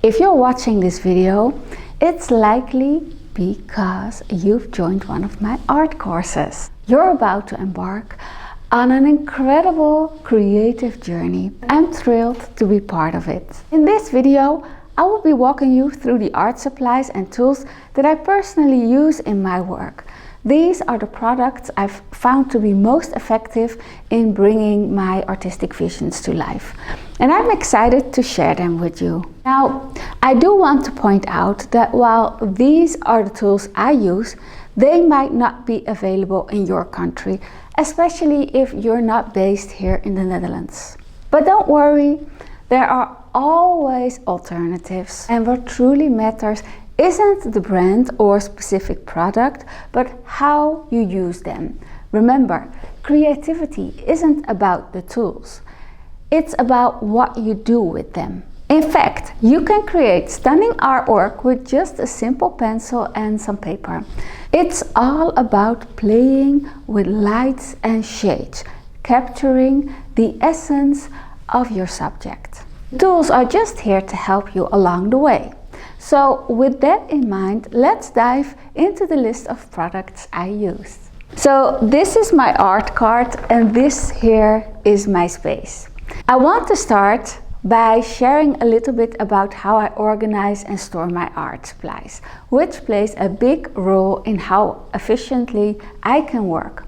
If you're watching this video, it's likely because you've joined one of my art courses. You're about to embark on an incredible creative journey. I'm thrilled to be part of it. In this video, I will be walking you through the art supplies and tools that I personally use in my work. These are the products I've found to be most effective in bringing my artistic visions to life. And I'm excited to share them with you. Now, I do want to point out that while these are the tools I use, they might not be available in your country, especially if you're not based here in the Netherlands. But don't worry, there are always alternatives. And what truly matters isn't the brand or specific product, but how you use them. Remember, creativity isn't about the tools. It's about what you do with them. In fact, you can create stunning artwork with just a simple pencil and some paper. It's all about playing with lights and shades, capturing the essence of your subject. Tools are just here to help you along the way. So with that in mind, let's dive into the list of products I use. So this is my art cart and this here is my space. I want to start by sharing a little bit about how I organize and store my art supplies, which plays a big role in how efficiently I can work.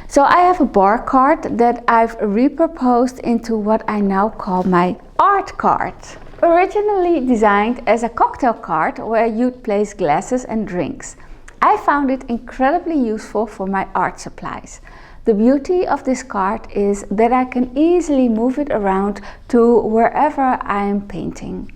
So I have a bar cart that I've repurposed into what I now call my art cart. Originally designed as a cocktail cart where you'd place glasses and drinks, I found it incredibly useful for my art supplies. The beauty of this cart is that I can easily move it around to wherever I am painting.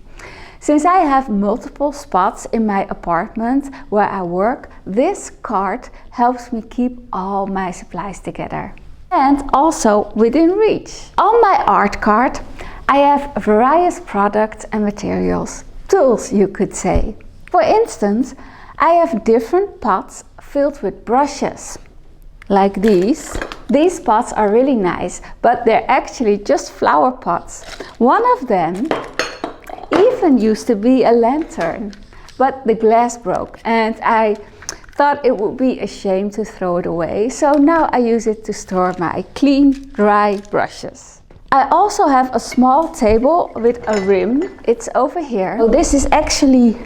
Since I have multiple spots in my apartment where I work, this cart helps me keep all my supplies together and also within reach. On my art cart, I have various products and materials, tools you could say. For instance, I have different pots filled with brushes, like these. These pots are really nice, but they're actually just flower pots. One of them even used to be a lantern, but the glass broke and I thought it would be a shame to throw it away, so now I use it to store my clean, dry brushes. I also have a small table with a rim. It's over here. So this is actually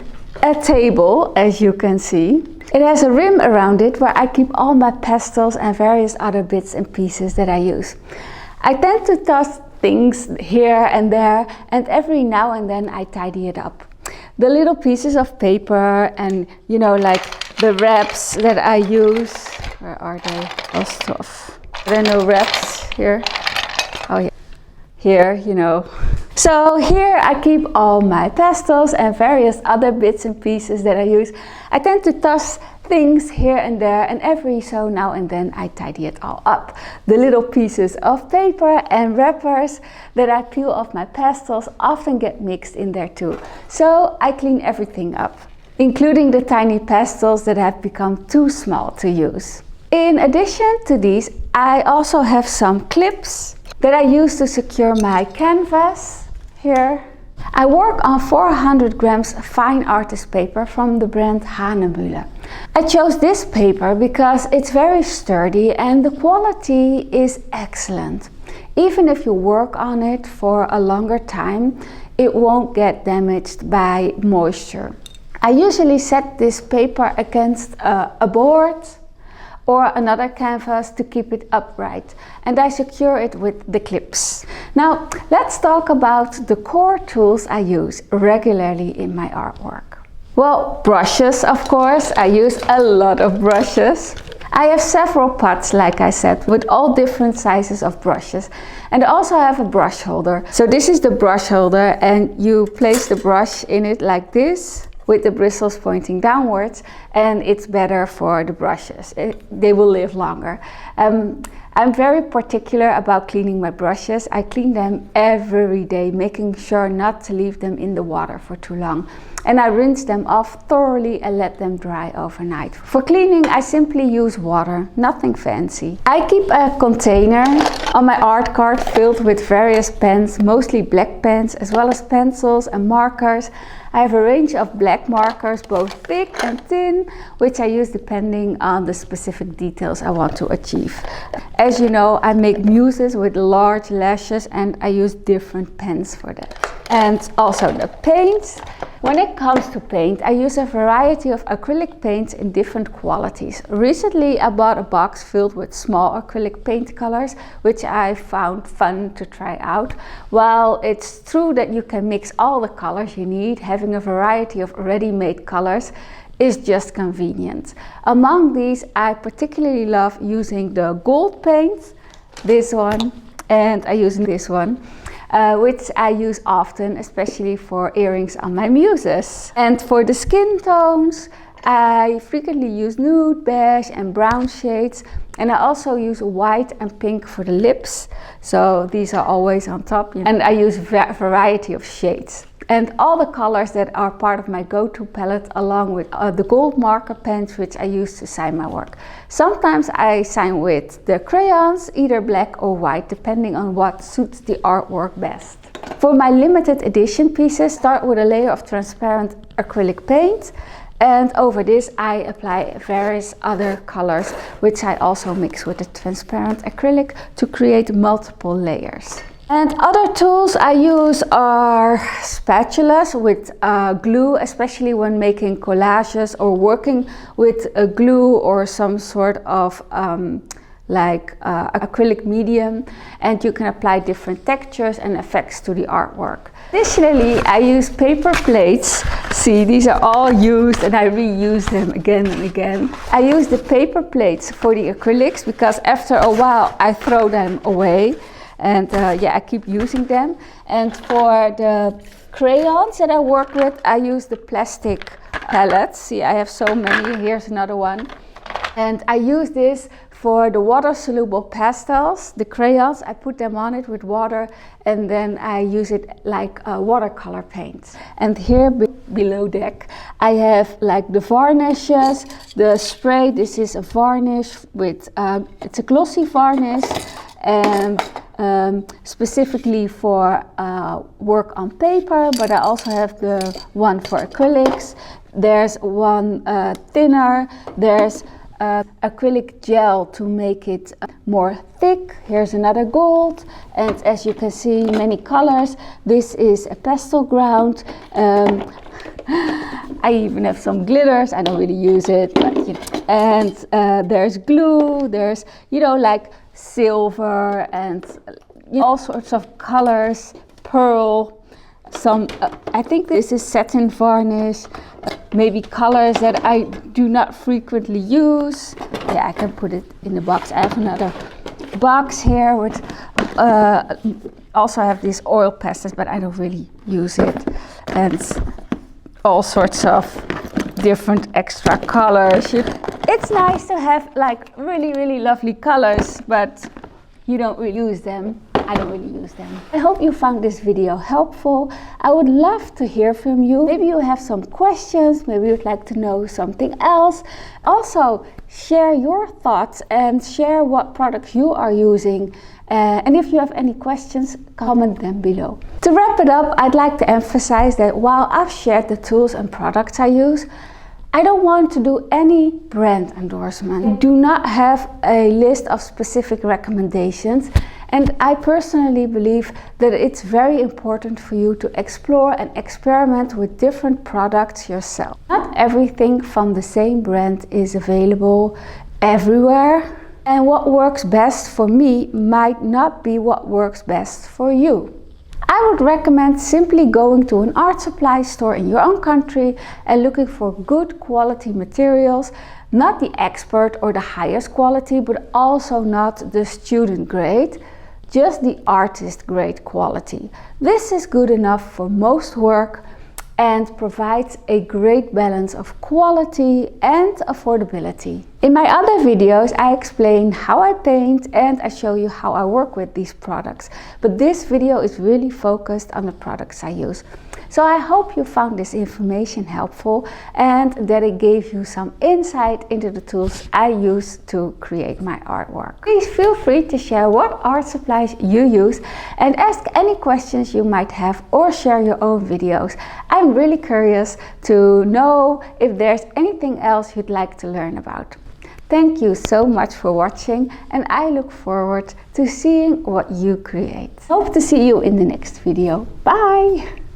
a table, as you can see. It has a rim around it where I keep all my pastels and various other bits and pieces that I use. I tend to toss things here and there, and every now and then I tidy it up. The little pieces of paper and, you know, like the wraps that I use. Where are they? Oh, stuff. There are no wraps here. Oh yeah. Here, you know. So here I keep all my pastels and various other bits and pieces that I use. I tend to toss things here and there, and every so now and then I tidy it all up. The little pieces of paper and wrappers that I peel off my pastels often get mixed in there too. So I clean everything up, including the tiny pastels that have become too small to use. In addition to these, I also have some clips that I use to secure my canvas here. I work on 400 grams fine artist paper from the brand Hanemühle. I chose this paper because it's very sturdy and the quality is excellent. Even if you work on it for a longer time, it won't get damaged by moisture. I usually set this paper against a board or another canvas to keep it upright, and I secure it with the clips. Now let's talk about the core tools I use regularly in my artwork. Well, brushes, of course. I use a lot of brushes. I have several pots, like I said, with all different sizes of brushes, and I also have a brush holder. So this is the brush holder, and you place the brush in it like this, with the bristles pointing downwards, and it's better for the brushes. They will live longer. I'm very particular about cleaning my brushes. I clean them every day, making sure not to leave them in the water for too long. And I rinse them off thoroughly and let them dry overnight. For cleaning, I simply use water, nothing fancy. I keep a container on my art card filled with various pens, mostly black pens, as well as pencils and markers. I have a range of black markers, both thick and thin, which I use depending on the specific details I want to achieve. As you know, I make muses with large lashes and I use different pens for that. And also the paints. When it comes to paint, I use a variety of acrylic paints in different qualities. Recently, I bought a box filled with small acrylic paint colors, which I found fun to try out. While it's true that you can mix all the colors you need, having a variety of ready-made colors is just convenient. Among these, I particularly love using the gold paint, this one, and I use this one. Which I use often, especially for earrings on my muses. And for the skin tones, I frequently use nude, beige and brown shades, and I also use white and pink for the lips, so these are always on top. And I use a variety of shades. And all the colors that are part of my go-to palette, along with the gold marker pens, which I use to sign my work. Sometimes I sign with the crayons, either black or white, depending on what suits the artwork best. For my limited edition pieces, start with a layer of transparent acrylic paint, and over this I apply various other colors, which I also mix with the transparent acrylic to create multiple layers. And other tools I use are spatulas with glue, especially when making collages or working with a glue or some sort of acrylic medium, and you can apply different textures and effects to the artwork. Additionally, I use paper plates. See, these are all used and I reuse them again and again. I use the paper plates for the acrylics because after a while I throw them away. And I keep using them. And for the crayons that I work with, I use the plastic palettes. See, I have so many. Here's another one. And I use this for the water-soluble pastels, the crayons. I put them on it with water and then I use it like watercolor paint. And here below deck, I have like the varnishes, the spray. This is a varnish with, it's a glossy varnish. And specifically for work on paper, but I also have the one for acrylics. There's one thinner, there's acrylic gel to make it more thick. Here's another gold, and as you can see, many colors. This is a pastel ground. I even have some glitters. I don't really use it, but you know. And there's glue, there's, you know, like silver and all sorts of colors, pearl, some, I think this is satin varnish, maybe colors that I do not frequently use. Yeah, I can put it in the box. I have another box here with, also have these oil pastels, but I don't really use it. And all sorts of different extra colors. It's nice to have like really lovely colors, but you don't really use them. I don't really use them. I hope you found this video helpful. I would love to hear from you. Maybe you have some questions, maybe you'd like to know something else. Also, share your thoughts and share what products you are using. And if you have any questions, comment them below. To wrap it up, I'd like to emphasize that while I've shared the tools and products I use, I don't want to do any brand endorsement. I do not have a list of specific recommendations, and I personally believe that it's very important for you to explore and experiment with different products yourself. Not everything from the same brand is available everywhere, and what works best for me might not be what works best for you. I would recommend simply going to an art supply store in your own country and looking for good quality materials, not the expert or the highest quality, but also not the student grade, just the artist grade quality. This is good enough for most work and provides a great balance of quality and affordability. In my other videos, I explain how I paint and I show you how I work with these products. But this video is really focused on the products I use. So I hope you found this information helpful and that it gave you some insight into the tools I use to create my artwork. Please feel free to share what art supplies you use and ask any questions you might have or share your own videos. I'm really curious to know if there's anything else you'd like to learn about. Thank you so much for watching and I look forward to seeing what you create. Hope to see you in the next video. Bye!